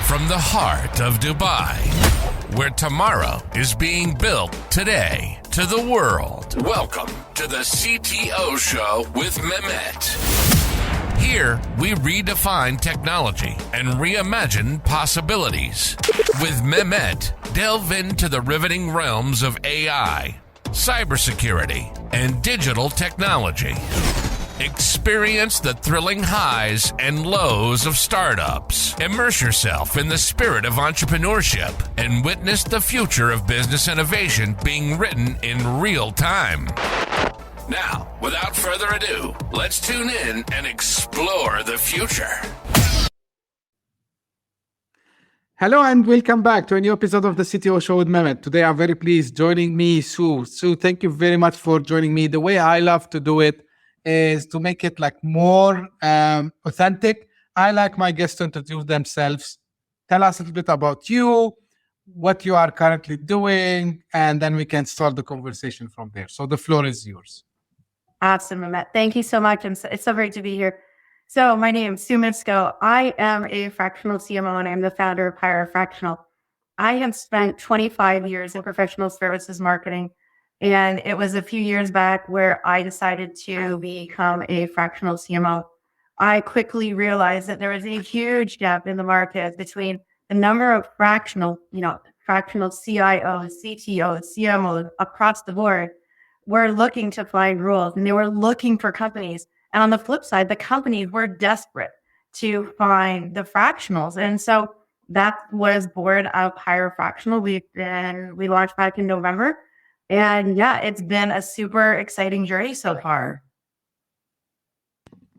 from the heart of Dubai, where tomorrow is being built today, to the world. Welcome to the CTO Show with Mehmet. Here, we redefine technology and reimagine possibilities. With Mehmet, delve into the riveting realms of AI, cybersecurity, and digital technology. Experience the thrilling highs and lows of startups. Immerse yourself in the spirit of entrepreneurship and witness the future of business innovation being written in real time. Now, without further ado, let's tune in and explore the future. Hello and welcome back to a new episode of the CTO Show with Mehmet. Today I'm very pleased joining me, Sue. Sue, thank you very much for joining me. The way I love to do it is to make it like more authentic. I like my guests to introduce themselves. Tell us a little bit about you, what you are currently doing, and then we can start the conversation from there. So the floor is yours. Awesome, Mehmet. Thank you so much. It's so great to be here. So my name is Mysko. I am a fractional CMO and I'm the founder of Hire A Fractional. I have spent 25 years in professional services marketing. And it was a few years back where I decided to become a fractional CMO. I quickly realized that there was a huge gap in the market between the number of fractional CIOs, CTOs, CMOs across the board were looking to find roles and they were looking for companies. And on the flip side, the companies were desperate to find the fractionals. And so that was born of Hire A Fractional. We launched back in November. And yeah, it's been a super exciting journey so far.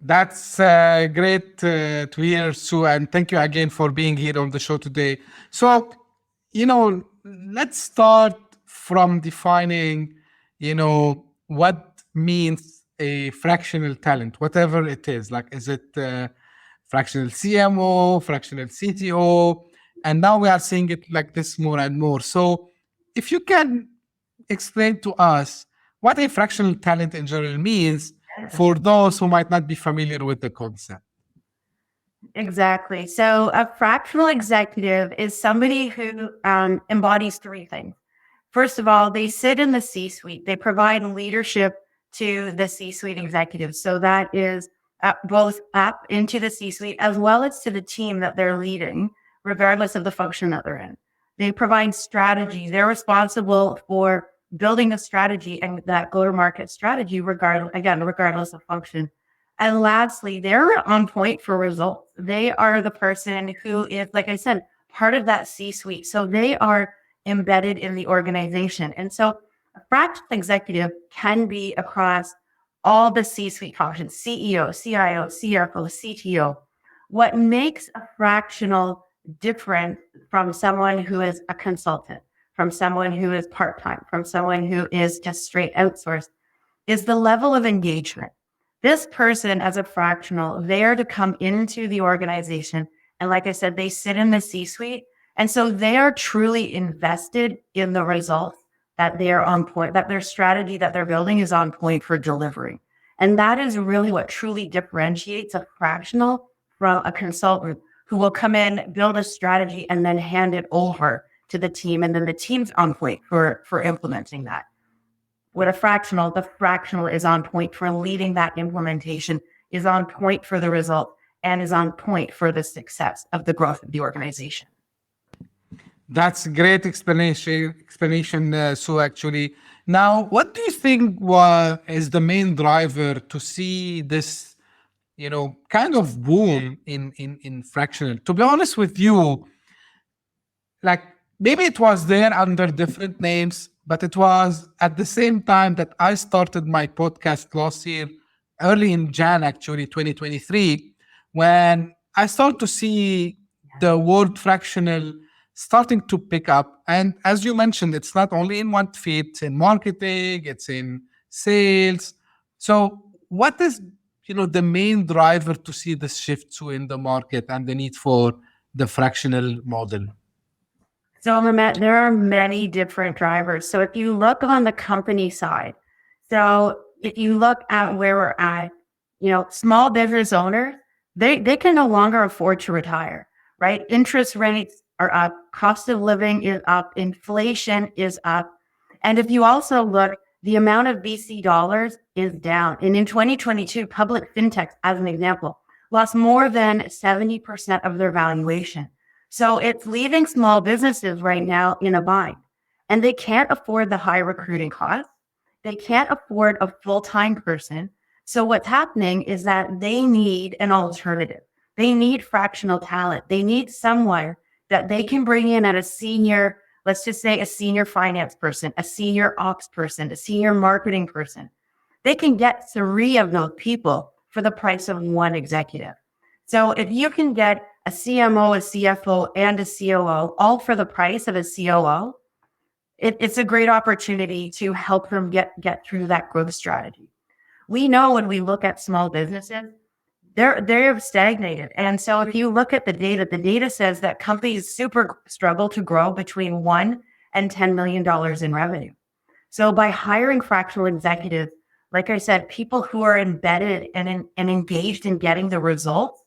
That's great to hear, Sue. And thank you again for being here on the show today. So, let's start from defining, what means a fractional talent, whatever it is. Like, is it fractional CMO, fractional CTO? And now we are seeing it like this more and more. So if you can explain to us what a fractional talent in general means for those who might not be familiar with the concept. Exactly. So a fractional executive is somebody who embodies three things. First of all, they sit in the C-suite. They provide leadership to the C-suite executives. So that is both up into the C-suite as well as to the team that they're leading, regardless of the function that they're in. They provide strategy. They're responsible for building a strategy and that go-to-market strategy, regardless of function. And lastly, they're on point for results. They are the person who is, like I said, part of that C-suite. So they are embedded in the organization. And so a fractional executive can be across all the C-suite functions, CEO, CIO, CFO, CTO. What makes a fractional different from someone who is a consultant, from someone who is part-time, from someone who is just straight outsourced, is the level of engagement. This person as a fractional, they are to come into the organization. And like I said, they sit in the C-suite. And so they are truly invested in the results that they are on point, that their strategy that they're building is on point for delivery. And that is really what truly differentiates a fractional from a consultant who will come in, build a strategy, and then hand it over to the team, and then the team's on point for implementing that. With a fractional, the fractional is on point for leading that implementation, is on point for the result, and is on point for the success of the growth of the organization. That's a great explanation, Sue, actually. Now, what do you think is the main driver to see this, kind of boom in fractional? To be honest with you, like, maybe it was there under different names, but it was at the same time that I started my podcast last year, early in Jan, actually, 2023, when I started to see the word fractional starting to pick up. And as you mentioned, it's not only in one field, it's in marketing, it's in sales. So what is, the main driver to see this shift in the market and the need for the fractional model? So, Mehmet, there are many different drivers. So if you look on the company side, so if you look at where we're at, small business owners, they can no longer afford to retire. right? Interest rates are up, cost of living is up, inflation is up. And if you also look, the amount of VC dollars is down. And in 2022, public fintechs, as an example, lost more than 70% of their valuation. So it's leaving small businesses right now in a bind. And they can't afford the high recruiting costs. They can't afford a full-time person. So what's happening is that they need an alternative. They need fractional talent. They need someone that they can bring in at a senior, let's just say a senior finance person, a senior ops person, a senior marketing person. They can get 3 of those people for the price of 1 executive. So if you can get a CMO, a CFO, and a COO, all for the price of a COO, it's a great opportunity to help them get through that growth strategy. We know when we look at small businesses, they're stagnated. And so if you look at the data says that companies super struggle to grow between $1 and $10 million in revenue. So by hiring fractional executives, like I said, people who are embedded and engaged in getting the results,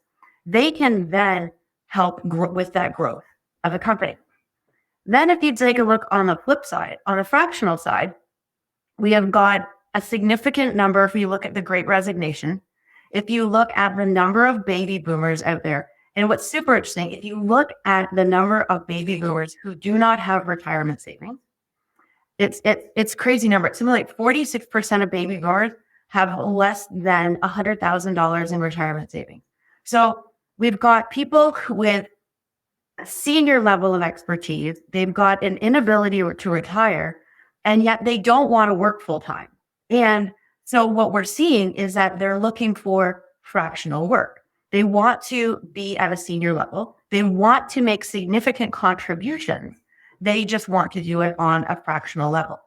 they can then help grow with that growth of a company. Then if you take a look on the flip side, on the fractional side, we have got a significant number. If you look at the Great Resignation, if you look at the number of baby boomers out there, and what's super interesting, if you look at the number of baby boomers who do not have retirement savings, it's crazy number. It's something like 46% of baby boomers have less than $100,000 in retirement savings. So we've got people with a senior level of expertise. They've got an inability to retire, and yet they don't want to work full time. And so what we're seeing is that they're looking for fractional work. They want to be at a senior level. They want to make significant contributions. They just want to do it on a fractional level.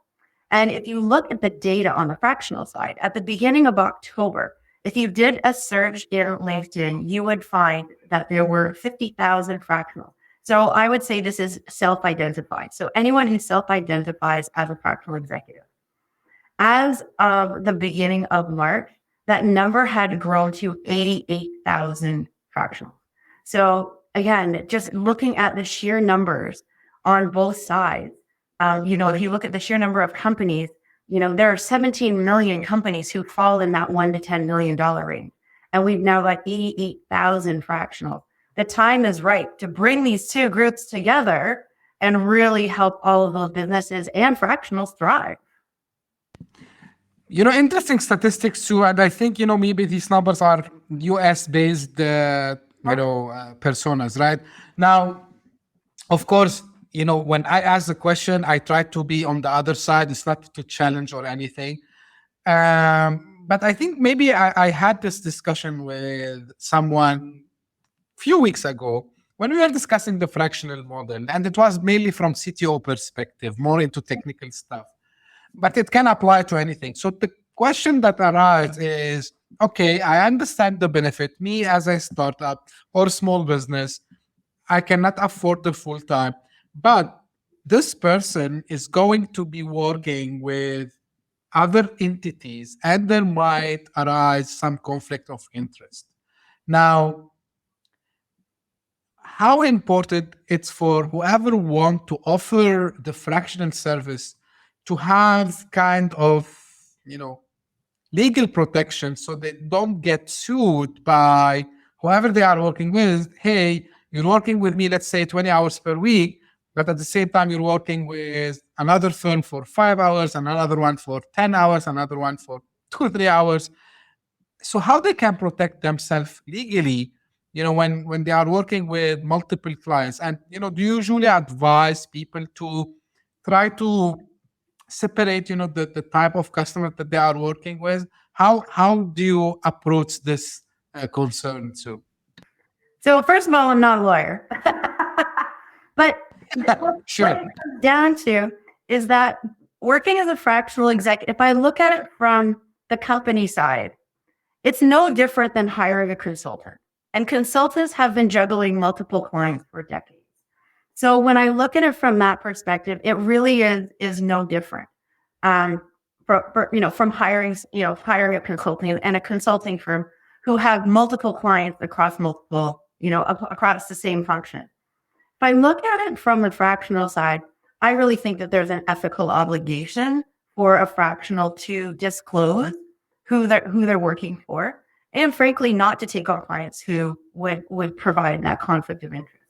And if you look at the data on the fractional side, at the beginning of October, if you did a search in LinkedIn, you would find that there were 50,000 fractionals. So I would say this is self-identified. So anyone who self-identifies as a fractional executive. As of the beginning of March, that number had grown to 88,000 fractionals. So again, just looking at the sheer numbers on both sides, if you look at the sheer number of companies, there are 17 million companies who fall in that $1 to $10 million range. And we've now got 88,000 fractionals. The time is right to bring these two groups together and really help all of those businesses and fractionals thrive. Interesting statistics too. And I think, maybe these numbers are US based, personas, right? Now, of course, when I ask the question, I try to be on the other side. It's not to challenge or anything. But I think maybe I had this discussion with someone a few weeks ago when we were discussing the fractional model, and it was mainly from CTO perspective, more into technical stuff, but it can apply to anything. So the question that arises is, okay, I understand the benefit. Me as a startup or small business, I cannot afford the full time, but this person is going to be working with other entities and there might arise some conflict of interest. Now, how important it's for whoever want to offer the fractional service to have kind of, legal protection so they don't get sued by whoever they are working with. Hey, you're working with me, let's say 20 hours per week, but at the same time, you're working with another firm for 5 hours, and another one for 10 hours, another one for 2-3 hours. So how they can protect themselves legally, when they are working with multiple clients? And, do you usually advise people to try to separate, the type of customer that they are working with? How do you approach this concern too? So first of all, I'm not a lawyer, but Sure. What it comes down to is that working as a fractional executive, if I look at it from the company side, it's no different than hiring a consultant. And consultants have been juggling multiple clients for decades. So when I look at it from that perspective, it really is no different from hiring a consulting and a consulting firm who have multiple clients across multiple across the same function. If I look at it from the fractional side, I really think that there's an ethical obligation for a fractional to disclose who they're working for, and frankly, not to take on clients who would provide that conflict of interest.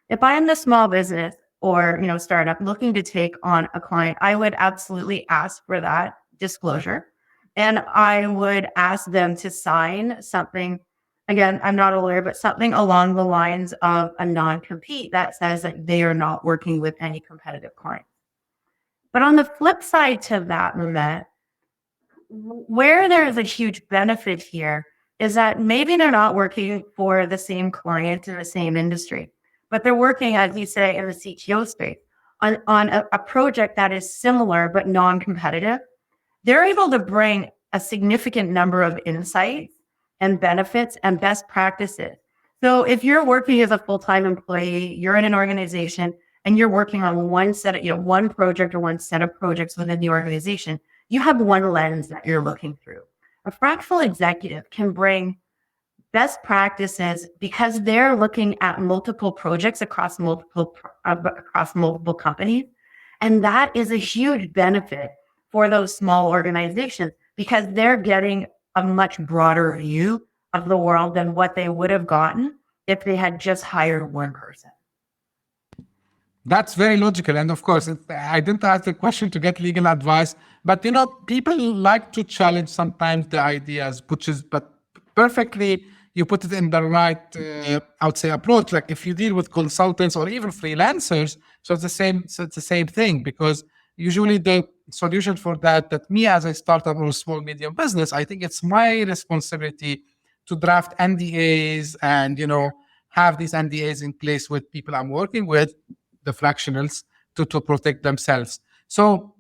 If I am the small business or startup looking to take on a client, I would absolutely ask for that disclosure, and I would ask them to sign something. Again, I'm not a lawyer, but something along the lines of a non-compete that says that they are not working with any competitive clients. But on the flip side to that, Mehmet, where there is a huge benefit here is that maybe they're not working for the same client in the same industry, but they're working, as you say, in the CTO space on a project that is similar but non-competitive. They're able to bring a significant number of insights and benefits and best practices. So if you're working as a full-time employee, you're in an organization and you're working on one set of, one project or one set of projects within the organization, you have one lens that you're looking through. A fractional executive can bring best practices because they're looking at multiple projects across multiple companies. And that is a huge benefit for those small organizations because they're getting a much broader view of the world than what they would have gotten if they had just hired one person. That's very logical. And of course, I didn't ask the question to get legal advice, but people like to challenge sometimes the ideas, but perfectly, you put it in the right, I would say, approach. Like if you deal with consultants or even freelancers, so it's the same thing, because usually the solution for that me as a startup or a small medium business, I think it's my responsibility to draft NDAs and have these NDAs in place with people I'm working with, the fractionals, to protect themselves. So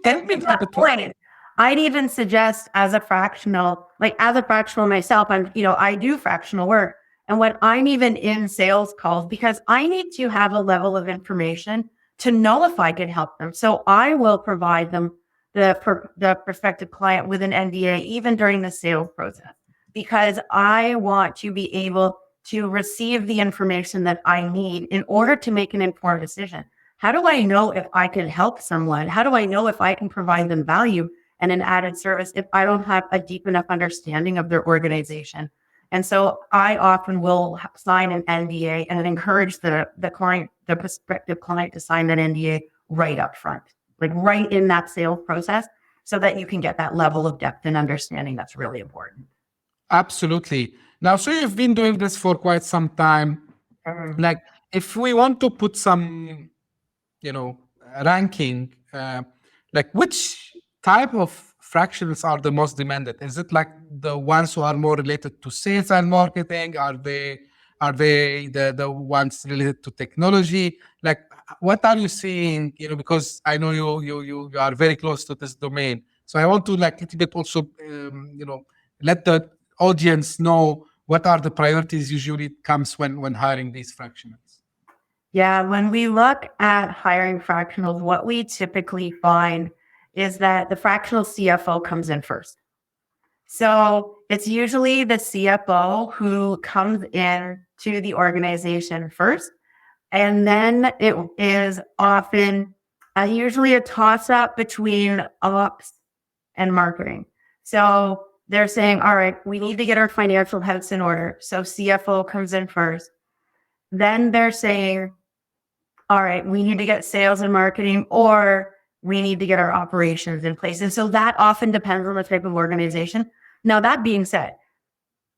tell me about the point. I'd even suggest as a fractional myself, I do fractional work. And when I'm even in sales calls, because I need to have a level of information to know if I can help them. So I will provide them, the prospective client, with an NDA, even during the sales process, because I want to be able to receive the information that I need in order to make an informed decision. How do I know if I can help someone? How do I know if I can provide them value and an added service if I don't have a deep enough understanding of their organization? And so I often will sign an NDA and encourage the client, the prospective client, to sign that NDA right up front, like right in that sales process, so that you can get that level of depth and understanding that's really important. Absolutely. Now, so you've been doing this for quite some time. Like if we want to put some, ranking, like which type of fractionals are the most demanded? Is it like the ones who are more related to sales and marketing? Are they the ones related to technology? Like, what are you seeing? Because I know you are very close to this domain. So I want to like a little bit also, let the audience know what are the priorities usually comes when hiring these fractionals. Yeah, when we look at hiring fractionals, what we typically find is that the fractional CFO comes in first. So it's usually the CFO who comes in to the organization first. And then it is often usually a toss-up between ops and marketing. So they're saying, all right, we need to get our financial house in order. So CFO comes in first. Then they're saying, all right, we need to get sales and marketing, or we need to get our operations in place. And so that often depends on the type of organization. Now, that being said,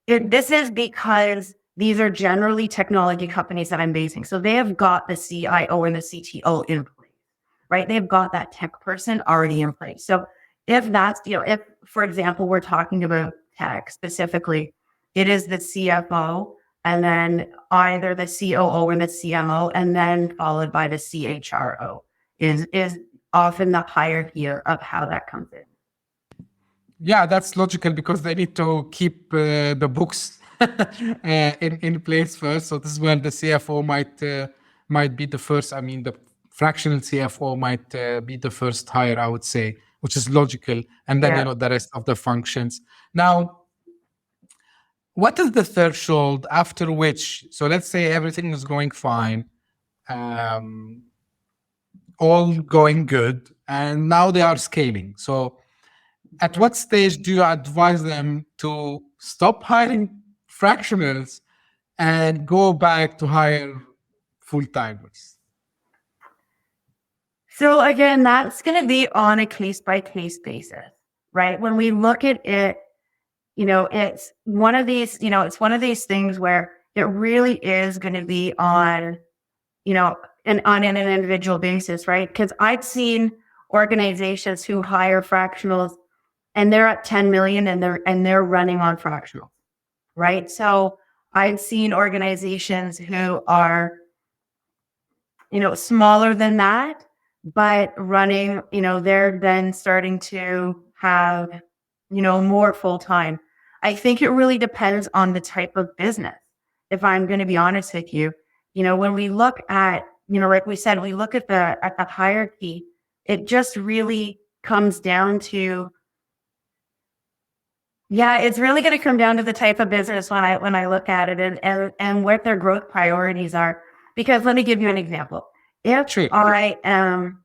this is because these are generally technology companies that I'm basing. So they have got the CIO and the CTO in place, right? They've got that tech person already in place. So if that's, if, for example, we're talking about tech specifically, it is the CFO, and then either the COO or the CMO, and then followed by the CHRO is often the hierarchy of how that comes in. Yeah, that's logical because they need to keep the books in place first. So this is when the CFO might be the first. I mean, the fractional CFO might be the first hire, I would say, which is logical. And then, the rest of the functions. Now, what is the threshold after which, so let's say everything is going fine, all going good, and now they are scaling. So at what stage do you advise them to stop hiring fractionals and go back to hire full-timers? So again, that's going to be on a case by case basis, right? When we look at it, it's one of these, it's one of these things where it really is going to be on, on an individual basis, right? Because I've seen organizations who hire fractionals and they're at 10 million and they're running on fractional, right? So I've seen organizations who are, smaller than that, but running, they're then starting to have, more full time. I think it really depends on the type of business. If I'm going to be honest with you, when we look at, like we said, we look at the hierarchy, it just really comes down to, it's really going to come down to the type of business when I look at it and what their growth priorities are. Because let me give you an example. If I am,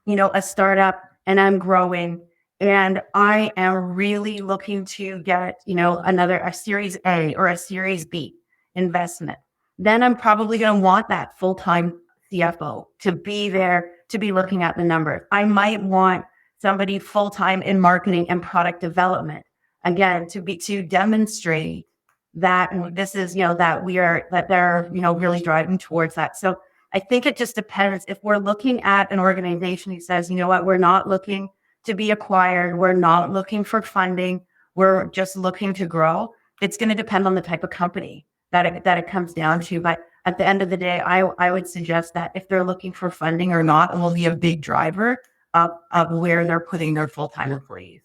a startup and I'm growing and I am really looking to get, a series A or a series B investment, then I'm probably going to want that full-time CFO to be there, to be looking at the numbers. I might want somebody full-time in marketing and product development, again, to demonstrate that this is, that they're, really driving towards that. So I think it just depends. If we're looking at an organization who says, we're not looking to be acquired, we're not looking for funding, we're just looking to grow, it's going to depend on the type of company that it comes down to. But at the end of the day, I would suggest that if they're looking for funding or not, it will be a big driver of where they're putting their full-time employees.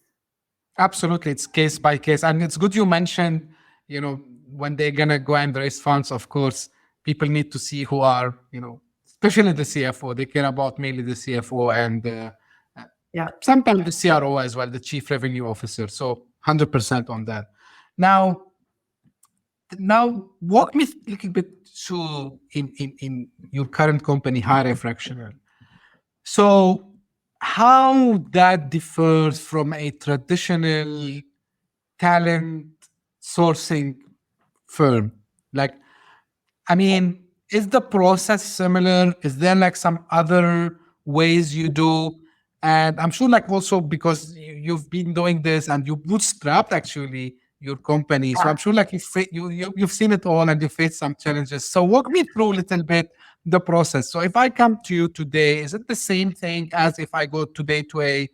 Absolutely. It's case by case. And it's good you mentioned, when they're going to go and raise funds, of course, people need to see who are, especially the CFO. They care about mainly the CFO and sometimes the CRO as well, the Chief Revenue Officer. So 100% on that. Now walk me a little bit through in your current company, Hire A Fractional. So how that differs from a traditional talent sourcing firm? Like, is the process similar? Is there like some other ways you do? And I'm sure like also because you've been doing this and you bootstrapped actually your company. So I'm sure like you've seen it all and you faced some challenges. So walk me through a little bit the process. So if I come to you today, is it the same thing as if I go today to a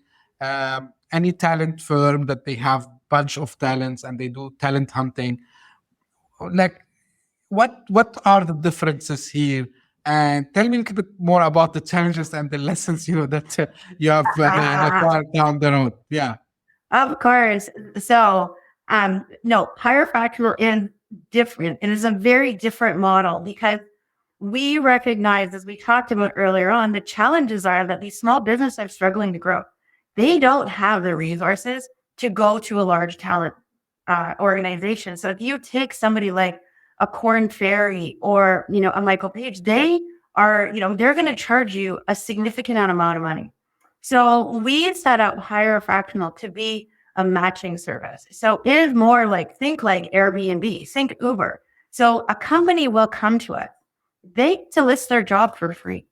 any talent firm that they have bunch of talents and they do talent hunting? Like, what are the differences here? And tell me a little bit more about the challenges and the lessons that you have acquired down the road. Yeah, of course. So no, Hire A Fractional is different. It is a very different model because we recognize, as we talked about earlier on, the challenges are that these small businesses are struggling to grow. They don't have the resources to go to a large talent organization. So if you take somebody like a Corn Ferry or, a Michael Page, they are, they're going to charge you a significant amount of money. So we set up Hire A Fractional to be a matching service. So it is more like, think like Airbnb, think Uber. So a company will come to us. They to list their job for free.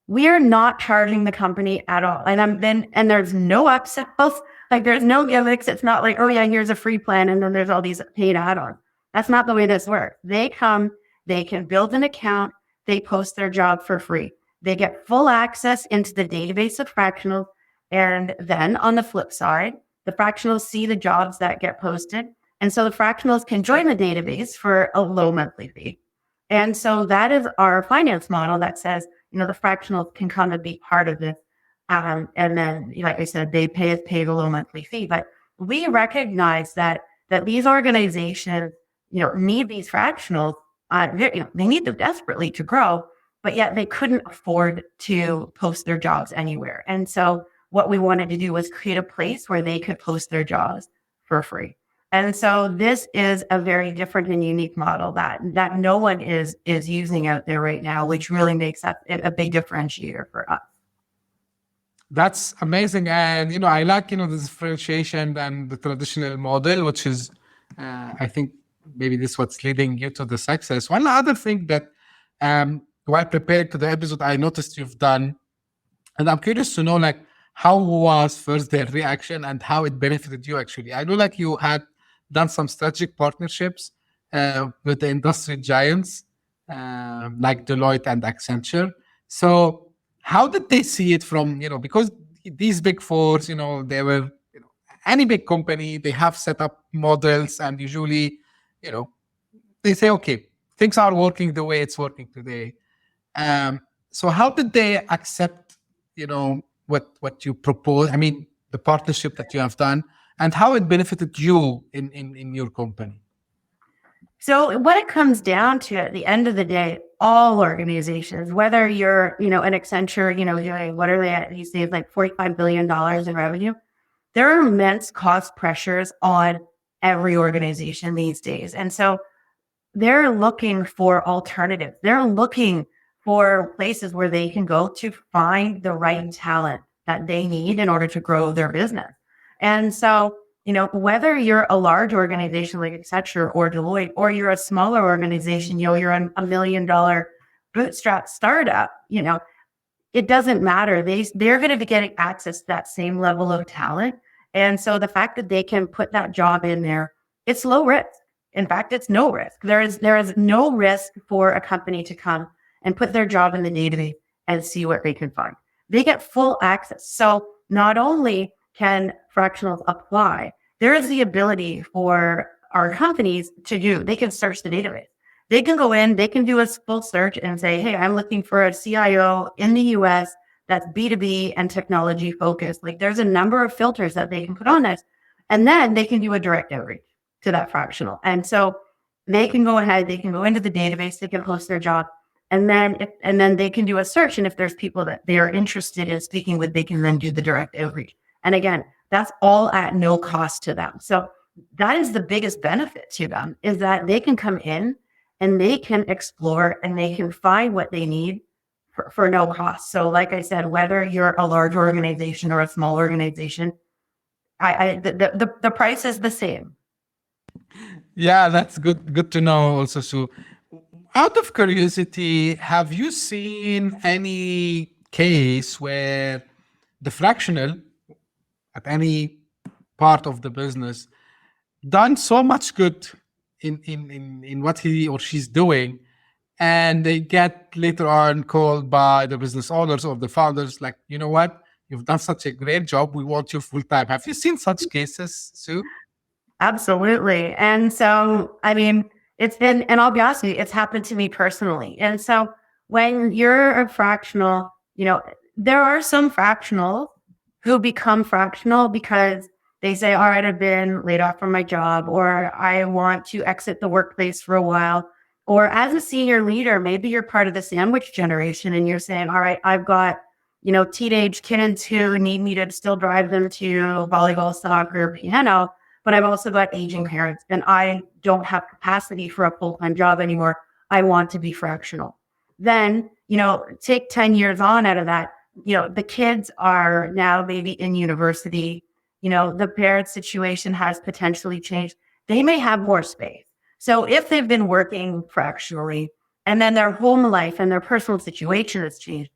We are not charging the company at all. And there's no upsells, like there's no gimmicks. It's not like, oh yeah, here's a free plan. And then there's all these paid add-ons. That's not the way this works. They come, they can build an account, they post their job for free. They get full access into the database of fractionals. And then on the flip side, the fractionals see the jobs that get posted. And so the fractionals can join the database for a low monthly fee. And so that is our finance model that says, the fractionals can come and be part of this. And then, like I said, they pay a low monthly fee. But we recognize that these organizations, need these fractionals. They need them desperately to grow, but yet they couldn't afford to post their jobs anywhere. And so what we wanted to do was create a place where they could post their jobs for free. And so this is a very different and unique model that no one is using out there right now, which really makes that a big differentiator for us. That's amazing. And, I like, the differentiation and the traditional model, which is, I think maybe this is what's leading you to the success. One other thing that, while preparing to the episode, I noticed you've done, and I'm curious to know, like, how was first their reaction and how it benefited you, actually. I know, like, you had done some strategic partnerships with the industry giants, like Deloitte and Accenture. So, how did they see it from, because these big fours, they were, any big company, they have set up models and usually, they say, okay, things are working the way it's working today. So how did they accept, what you propose? I mean, the partnership that you have done and how it benefited you in your company? So what it comes down to at the end of the day, all organizations, whether you're, an Accenture, doing, what are they at these days, like $45 billion in revenue, there are immense cost pressures on every organization these days. And so they're looking for alternatives. They're looking for places where they can go to find the right talent that they need in order to grow their business. And so, whether you're a large organization like Accenture or Deloitte, or you're a smaller organization, you're a $1 million bootstrap startup, it doesn't matter. They're going to be getting access to that same level of talent. And so the fact that they can put that job in there, it's low risk. In fact, it's no risk. There is no risk for a company to come and put their job in the database and see what they can find. They get full access. So not only can fractionals apply, there is the ability for our companies they can search the database. They can go in, they can do a full search and say, hey, I'm looking for a CIO in the US that's B2B and technology focused. Like there's a number of filters that they can put on this. And then they can do a direct outreach to that fractional. And so they can go ahead, they can go into the database, they can post their job, and then they can do a search. And if there's people that they are interested in speaking with, they can then do the direct outreach. And again, that's all at no cost to them. So that is the biggest benefit to them, is that they can come in and they can explore and they can find what they need for no cost. So like I said, whether you're a large organization or a small organization, the price is the same. Yeah, that's good to know also, Sue. Out of curiosity, have you seen any case where the fractional at any part of the business done so much good in what he or she's doing, and they get later on called by the business owners or the founders, like, you know what, you've done such a great job, we want you full time. Have you seen such cases, Sue? Absolutely. And so, I mean, and I'll be honest with you, it's happened to me personally. And so when you're a fractional, there are some fractionals who become fractional because they say, all right, I've been laid off from my job, or I want to exit the workplace for a while. Or as a senior leader, maybe you're part of the sandwich generation and you're saying, all right, I've got, teenage kids who need me to still drive them to volleyball, soccer, piano, but I've also got aging parents and I don't have capacity for a full-time job anymore. I want to be fractional. Then, take 10 years on out of that, the kids are now maybe in university, the parent situation has potentially changed. They may have more space. So if they've been working fractionally and then their home life and their personal situation has changed,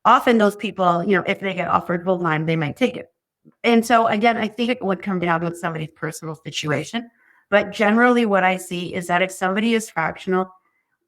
often those people, if they get offered full time, they might take it. And so again, I think it would come down to somebody's personal situation. But generally what I see is that if somebody is fractional,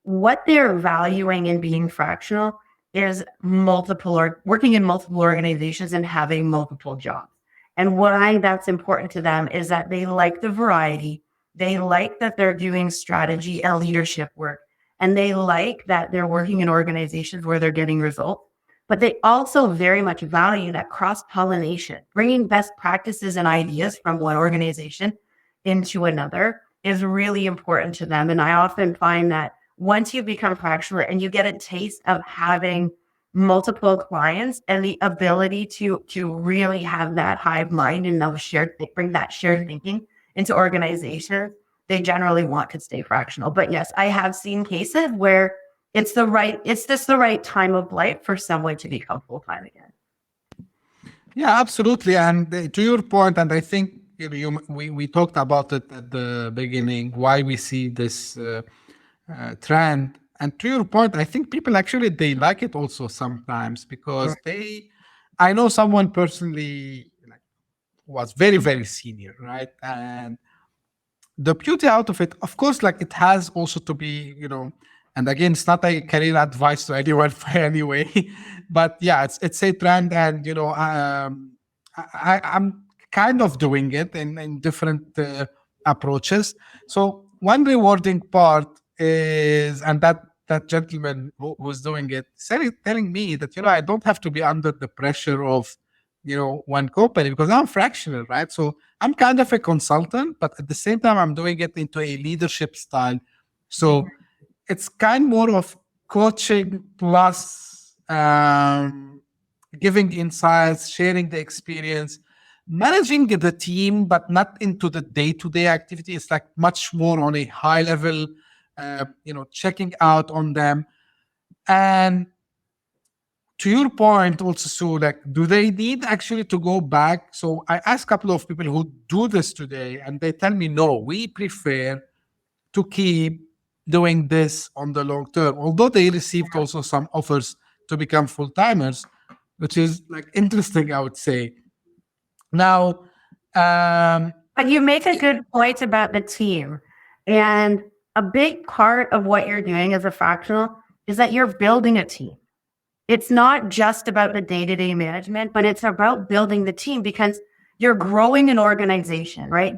what they're valuing in being fractional is working in multiple organizations and having multiple jobs. And why that's important to them is that they like the variety. They like that they're doing strategy and leadership work. And they like that they're working in organizations where they're getting results. But they also very much value that cross-pollination, bringing best practices and ideas from one organization into another is really important to them. And I often find that once you become fractional and you get a taste of having multiple clients and the ability to really have that hive mind and bring that shared thinking into organizations, they generally want to stay fractional. But yes, I have seen cases where it's just the right time of life for someone to become full-time again. Yeah, absolutely. And to your point, and I think we talked about it at the beginning, why we see this trend. And to your point, I think people actually, they like it also sometimes because I know someone personally like, was very, very senior, right? And the beauty out of it, of course, like it has also to be, and again, it's not a career advice to anyone anyway, but yeah, it's a trend, and I'm kind of doing it in different approaches. So one rewarding part is, and that gentleman who was doing it, telling me that I don't have to be under the pressure of one company because I'm fractional, right? So I'm kind of a consultant, but at the same time, I'm doing it into a leadership style. So it's kind more of coaching plus giving insights, sharing the experience, managing the team, but not into the day-to-day activity. It's like much more on a high level, checking out on them. And to your point also, Sue, like, do they need actually to go back? So I asked a couple of people who do this today, and they tell me, no, we prefer to keep doing this on the long term, although they received also some offers to become full-timers, which is like interesting, I would say. Now, but you make a good point about the team. And a big part of what you're doing as a fractional is that you're building a team. It's not just about the day-to-day management, but it's about building the team because you're growing an organization, right?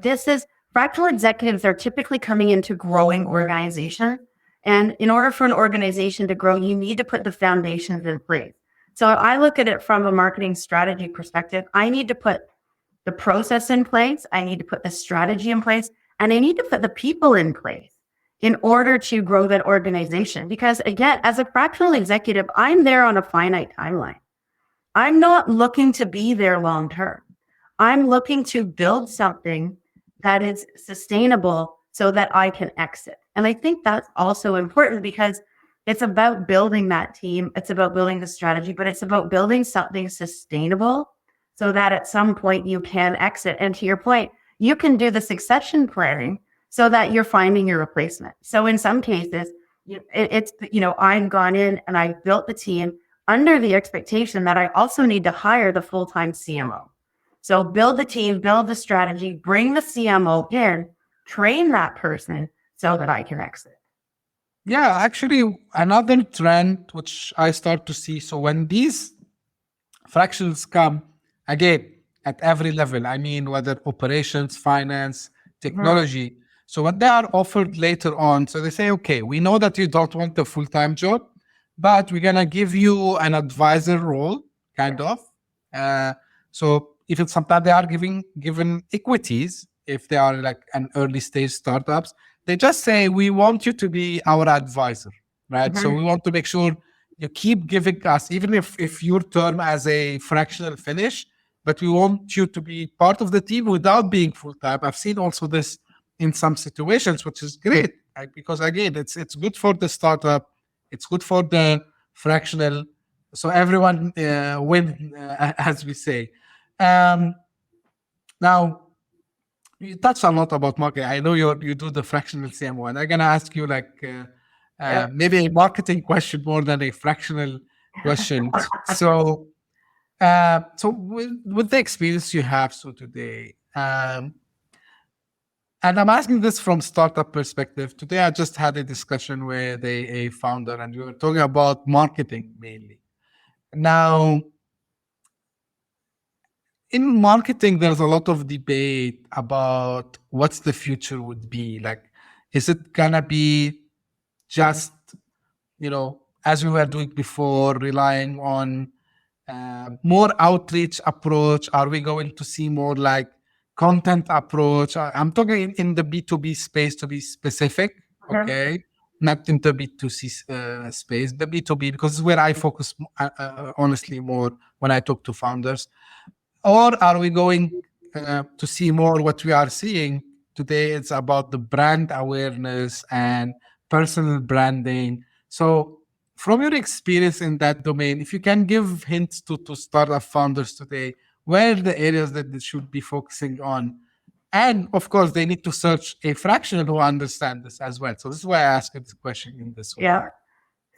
Fractional executives are typically coming into growing organizations. And in order for an organization to grow, you need to put the foundations in place. So I look at it from a marketing strategy perspective. I need to put the process in place. I need to put the strategy in place, and I need to put the people in place in order to grow that organization. Because again, as a fractional executive, I'm there on a finite timeline. I'm not looking to be there long term. I'm looking to build something that is sustainable so that I can exit. And I think that's also important because it's about building that team. It's about building the strategy, but it's about building something sustainable so that at some point you can exit. And to your point, you can do the succession planning so that you're finding your replacement. So in some cases, I've gone in and I've built the team under the expectation that I also need to hire the full-time CMO. So build the team, build the strategy, bring the CMO in, train that person so that I can exit. Yeah, actually, another trend which I start to see. So when these fractions come, again, at every level, I mean, whether operations, finance, technology. So when they are offered later on, so they say, okay, we know that you don't want a full-time job, but we're going to give you an advisor role, kind of. So even sometimes they are given equities, if they are like an early stage startups, they just say, we want you to be our advisor, right? So we want to make sure you keep giving us, even if your term as a fractional finish, but we want you to be part of the team without being full-time. I've seen also this in some situations, which is great, right? Because again, it's good for the startup, it's good for the fractional, so everyone win, as we say. Now, you touched a lot about marketing. I know you do the fractional CMO, and I'm gonna ask you like maybe a marketing question more than a fractional question. So with the experience you have today, and I'm asking this from startup perspective. Today, I just had a discussion with a founder, and we were talking about marketing mainly. Now, in marketing, there's a lot of debate about what's the future would be. Like, is it gonna be just, as we were doing before, relying on more outreach approach? Are we going to see more like content approach? I'm talking in the B2B space, to be specific, okay? Not in the B2C space, the B2B, because it's where I focus honestly more when I talk to founders. Or are we going to see more what we are seeing, today it's about the brand awareness and personal branding. So from your experience in that domain, if you can give hints to startup founders today, where are the areas that they should be focusing on? And of course, they need to search a fractional who understand this as well. So this is why I asked this question in this way. Yeah.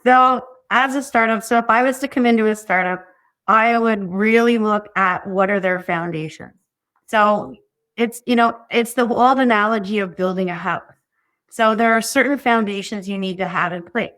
So as a startup, so if I was to come into a startup, I would really look at what are their foundations. So it's, it's the old analogy of building a house. So there are certain foundations you need to have in place.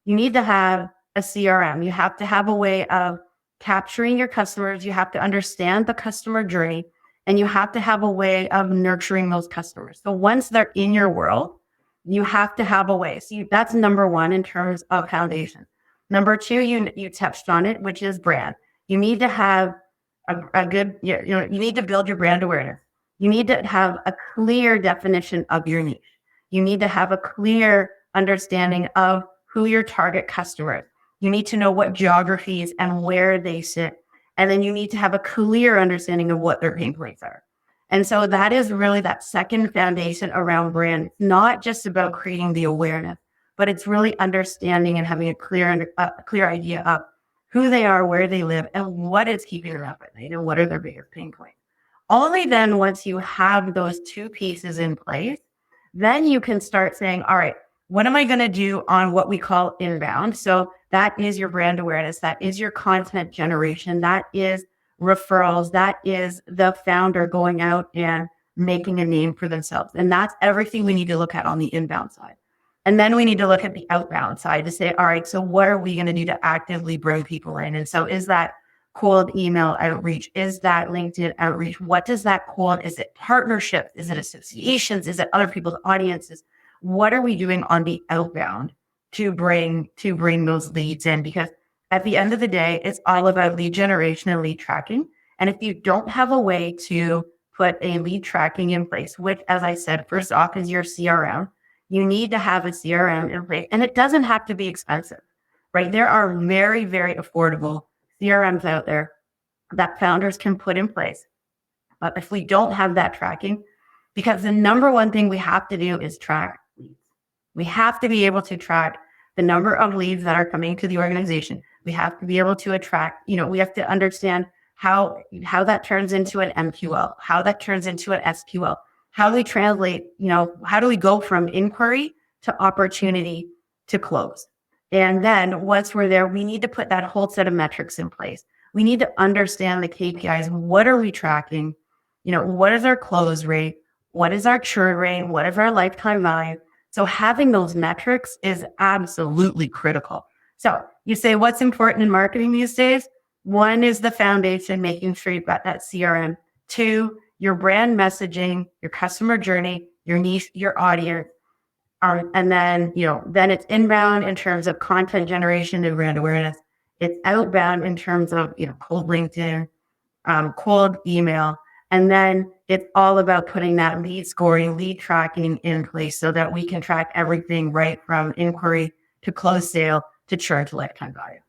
You need to have a CRM. You have to have a way of capturing your customers. You have to understand the customer journey, and you have to have a way of nurturing those customers. So once they're in your world, you have to have a way. So that's number one in terms of foundation. Number two, you touched on it, which is brand. You need to have a good, you need to build your brand awareness. You need to have a clear definition of your niche. You need to have a clear understanding of who your target customer is. You need to know what geographies and where they sit. And then you need to have a clear understanding of what their pain points are. And so that is really that second foundation around brand. It's not just about creating the awareness, but it's really understanding and having a clear idea of who they are, where they live, and what is keeping them up at night, and what are their biggest pain points. Only then, once you have those two pieces in place, then you can start saying, all right, what am I going to do on what we call inbound? So that is your brand awareness. That is your content generation. That is referrals. That is the founder going out and making a name for themselves. And that's everything we need to look at on the inbound side. And then we need to look at the outbound side to say, all right, so what are we going to do to actively bring people in? And so is that cold email outreach? Is that LinkedIn outreach? What does that cold? Is it partnerships? Is it associations? Is it other people's audiences? What are we doing on the outbound to bring those leads in? Because at the end of the day, it's all about lead generation and lead tracking. And if you don't have a way to put a lead tracking in place, which, as I said, first off is your CRM, you need to have a CRM in place. And it doesn't have to be expensive, right? There are very, very affordable CRMs out there that founders can put in place. But if we don't have that tracking, because the number one thing we have to do is track leads. We have to be able to track the number of leads that are coming to the organization. We have to be able to attract, we have to understand how that turns into an MQL, how that turns into an SQL, how we translate, how do we go from inquiry to opportunity to close? And then once we're there, we need to put that whole set of metrics in place. We need to understand the KPIs. What are we tracking? What is our close rate? What is our churn rate? What is our lifetime value? So having those metrics is absolutely critical. So you say, what's important in marketing these days? One is the foundation, making sure you've got that CRM. Two, your brand messaging, your customer journey, your niche, your audience. And then, then it's inbound in terms of content generation and brand awareness. It's outbound in terms of, cold LinkedIn, cold email. And then it's all about putting that lead scoring, lead tracking in place so that we can track everything right from inquiry to close sale to churn to lifetime value.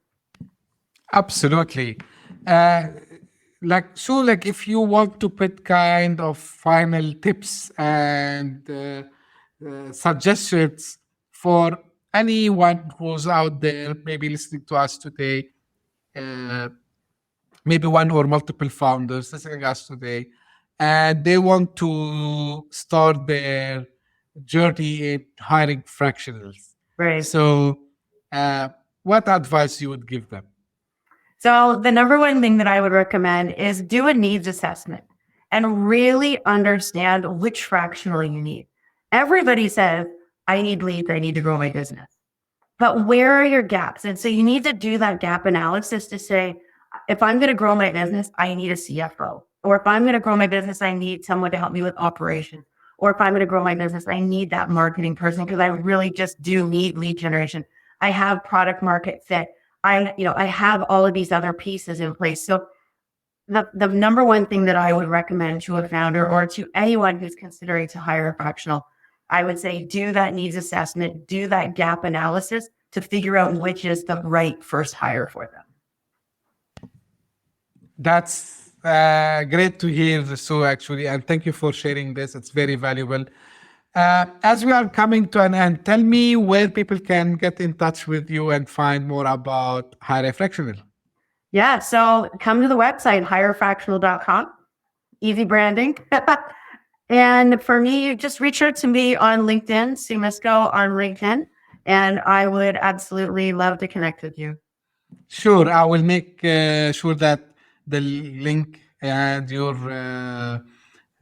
Absolutely. If you want to put kind of final tips and suggestions for anyone who's out there, maybe listening to us today, maybe one or multiple founders listening to us today, and they want to start their journey in hiring fractionals. Right. So what advice you would give them? So the number one thing that I would recommend is do a needs assessment and really understand which fractional you need. Everybody says, I need leads, I need to grow my business. But where are your gaps? And so you need to do that gap analysis to say, if I'm going to grow my business, I need a CFO. Or if I'm going to grow my business, I need someone to help me with operations. Or if I'm going to grow my business, I need that marketing person because I really just do need lead generation. I have product market fit. I have all of these other pieces in place. So the number one thing that I would recommend to a founder or to anyone who's considering to hire a fractional, I would say do that needs assessment, do that gap analysis to figure out which is the right first hire for them. That's great to hear, Sue, actually, and thank you for sharing this. It's very valuable. As we are coming to an end, tell me where people can get in touch with you and find more about Hire A Fractional. Yeah, so come to the website, hirefractional.com. Easy branding. And for me, just reach out to me on LinkedIn, Mysko on LinkedIn, and I would absolutely love to connect with you. Sure, I will make sure that the link and your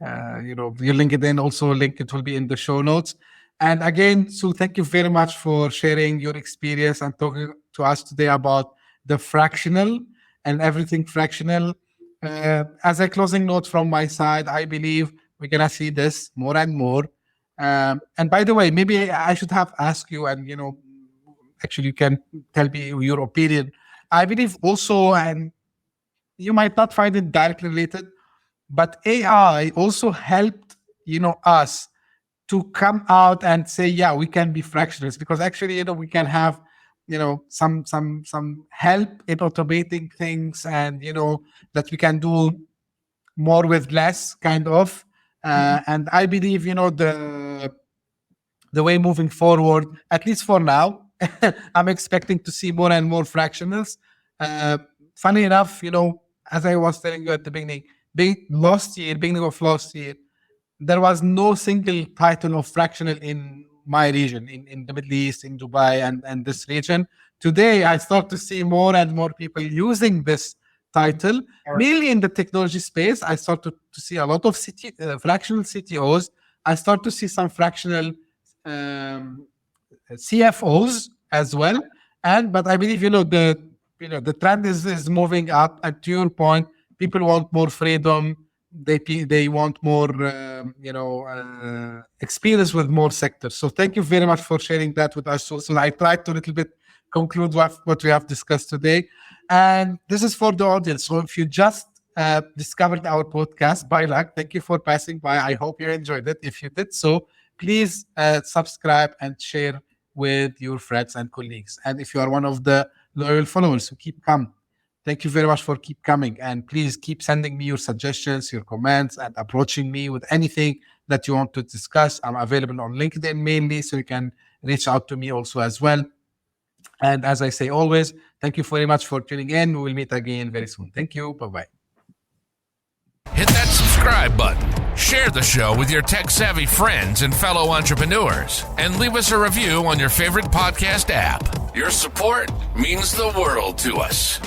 your LinkedIn also link, it will be in the show notes. And again, Sue, thank you very much for sharing your experience and talking to us today about the fractional and everything fractional. As a closing note from my side, I believe we're gonna see this more and more. And by the way, maybe I should have asked you, and actually you can tell me your opinion. I believe also, and you might not find it directly related, but AI also helped us to come out and say, yeah, we can be fractionalists, because actually we can have some help in automating things, and that we can do more with less, kind of. And I believe the way moving forward, at least for now, I'm expecting to see more and more fractionals. Funny enough, as I was telling you at the beginning beginning of last year, there was no single title of fractional in my region, in the Middle East, in Dubai, and this region. Today, I start to see more and more people using this title, mainly in the technology space. I start to see a lot of fractional CTOs. I start to see some fractional CFOs as well. But I believe the trend is moving up. And to your point, people want more freedom. They want more experience with more sectors. So thank you very much for sharing that with us. So I tried to a little bit conclude what we have discussed today. And this is for the audience. So if you just discovered our podcast by luck, thank you for passing by. I hope you enjoyed it. If you did so, please subscribe and share with your friends and colleagues. And if you are one of the loyal followers who keep coming, thank you very much for keep coming. And please keep sending me your suggestions, your comments, and approaching me with anything that you want to discuss. I'm available on LinkedIn mainly, so you can reach out to me also as well. And as I say always, thank you very much for tuning in. We will meet again very soon. Thank you. Bye-bye. Hit that subscribe button, share the show with your tech-savvy friends and fellow entrepreneurs, and leave us a review on your favorite podcast app. Your support means the world to us.